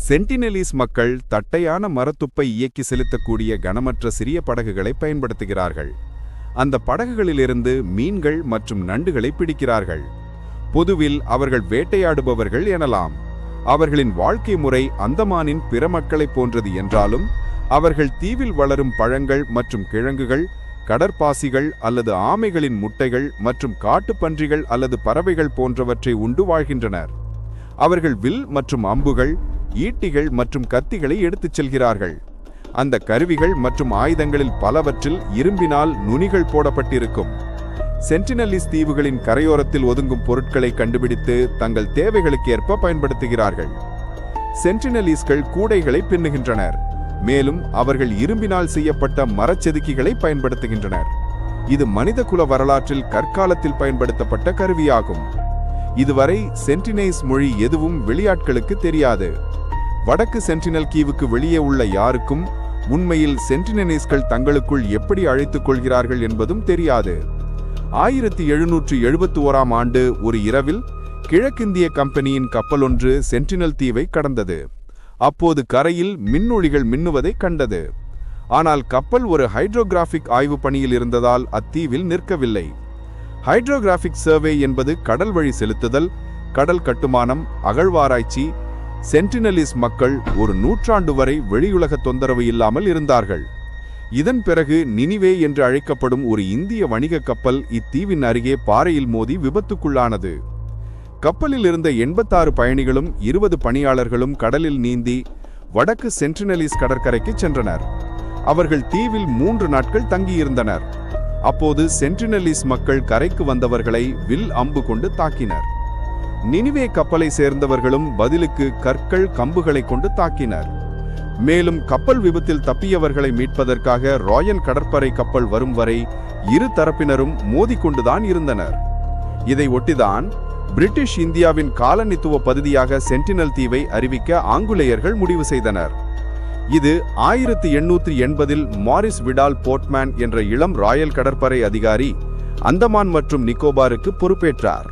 சென்டினெலீஸ் மக்கள் தட்டையான மரத்துப்பை இயக்கி செலுத்தக்கூடிய கனமற்ற சிறிய படகுகளை பயன்படுத்துகிறார்கள். அந்த படகுகளிலிருந்து மீன்கள் மற்றும் நண்டுகளை பிடிக்கிறார்கள். பொதுவில் அவர்கள் வேட்டையாடுபவர்கள் எனலாம். அவர்களின் வாழ்க்கை முறை அந்தமானின் பிற மக்களைப் போன்றது என்றாலும் அவர்கள் தீவில் வளரும் பழங்கள் மற்றும் கிழங்குகள், கடற்பாசிகள் அல்லது ஆமைகளின் முட்டைகள் மற்றும் காட்டுப்பன்றிகள் அல்லது பறவைகள் போன்றவற்றை உண்டு வாழ்கின்றனர். அவர்கள் வில் மற்றும் அம்புகள், ஈட்டிகள் மற்றும் கத்திகளை எடுத்துச் செல்கிறார்கள். அந்த கருவிகள் மற்றும் ஆயுதங்களில் பலவற்றில் இரும்பினால் நுனிகள் போடப்பட்டிருக்கும். சென்டினெலீஸ் தீவுகளின் கரையோரத்தில் ஒதுங்கும் பொருட்களை கண்டுபிடித்து தங்கள் தேவைகளுக்கு ஏற்ப பயன்படுத்துகிறார்கள். சென்டினெலீஸ்கள் கூடைகளை பின்னுகின்றனர், மேலும் அவர்கள் இரும்பினால் செய்யப்பட்ட மரச்செதுக்கிகளை பயன்படுத்துகின்றனர். இது மனிதகுல வரலாற்றில் கற்காலத்தில் பயன்படுத்தப்பட்ட கருவியாகும். இதுவரை சென்டினெய்ஸ் மொழி எதுவும் வெளியாட்களுக்கு தெரியாது. வடக்கு சென்டினல் தீவுக்கு வெளியே உள்ள யாருக்கும் உண்மையில் சென்டினெலீஸ்கள் தங்களுக்குள் எப்படி அழைத்துக் கொள்கிறார்கள் என்பதும் தெரியாது. 1771ஆம் ஆண்டு ஒரு இரவில் கிழக்கிந்திய கம்பெனியின் கப்பல் ஒன்று சென்டினல் தீவை கடந்தது. அப்போது கரையில் மின்னொளிகள் மின்னுவதை கண்டது. ஆனால் கப்பல் ஒரு ஹைட்ரோகிராஃபிக் ஆய்வு பணியில் இருந்ததால் அத்தீவில் நிற்கவில்லை. ஹைட்ரோகிராஃபிக் சர்வே என்பது கடல் வழி செலுத்துதல், கடல் கட்டுமானம், அகழ்வாராய்ச்சி. சென்டினெலீஸ் மக்கள் ஒரு நூற்றாண்டு வரை வெளியுலக தொந்தரவு இல்லாமல் இருந்தார்கள். இதன் பிறகு நினிவே என்று அழைக்கப்படும் ஒரு இந்திய வணிக கப்பல் இத்தீவின் அருகே பாறையில் மோதி விபத்துக்குள்ளானது. கப்பலில் இருந்த 86 பயணிகளும் 20 பணியாளர்களும் கடலில் நீந்தி வடக்கு சென்டினெலீஸ் கடற்கரைக்கு சென்றனர். அவர்கள் தீவில் 3 நாட்கள் தங்கியிருந்தனர். அப்போது சென்டினெலீஸ் மக்கள் கரைக்கு வந்தவர்களை வில் அம்பு கொண்டு தாக்கினர். நினிவே கப்பலை சேர்ந்தவர்களும் பதிலுக்கு கற்கள், கம்புகளை கொண்டு தாக்கினர். மேலும் கப்பல் விபத்தில் தப்பியவர்களை மீட்பதற்காக ராயல் கடற்படை கப்பல் வரும் வரை இரு தரப்பினரும் மோதிக்கொண்டுதான் இருந்தனர். இதை ஒட்டிதான் பிரிட்டிஷ் இந்தியாவின் காலனித்துவ பகுதியாக சென்டினல் தீவை அறிவிக்க ஆங்கிலேயர்கள் முடிவு செய்தனர். இது 1880இல் மாரிஸ் விடால் போர்ட்மேன் என்ற இளம் ராயல் கடற்படை அதிகாரி அந்தமான் மற்றும் நிக்கோபாருக்கு பொறுப்பேற்றார்.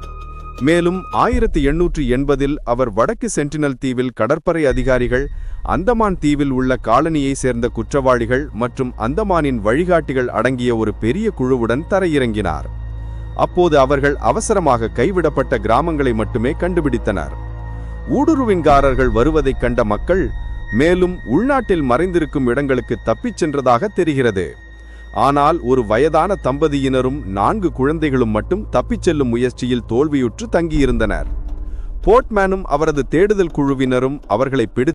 மேலும் 1880இல் அவர் வடக்கு சென்டினல் தீவில் கடற்படை அதிகாரிகள், அந்தமான் தீவில் உள்ள காலனியை சேர்ந்த குற்றவாளிகள் மற்றும் அந்தமானின் வழிகாட்டிகள் அடங்கிய ஒரு பெரிய குழுவுடன் தரையிறங்கினார். அப்போது அவர்கள் அவசரமாக கைவிடப்பட்ட கிராமங்களை மட்டுமே கண்டுபிடித்தனர். ஊடுருவின்காரர்கள் வருவதைக் கண்ட மக்கள் மேலும் உள்நாட்டில் மறைந்திருக்கும் இடங்களுக்கு தப்பிச் சென்றதாக தெரிகிறது. ஆனால் ஒரு வயதான தம்பதியினரும் 4 குழந்தைகளும் மட்டும் தப்பிச் செல்லும் முயற்சியில் தோல்வியுற்று தங்கியிருந்தனர். போர்ட்மேனும் அவரது தேடுதல் குழுவினரும் அவர்களை பிடித்து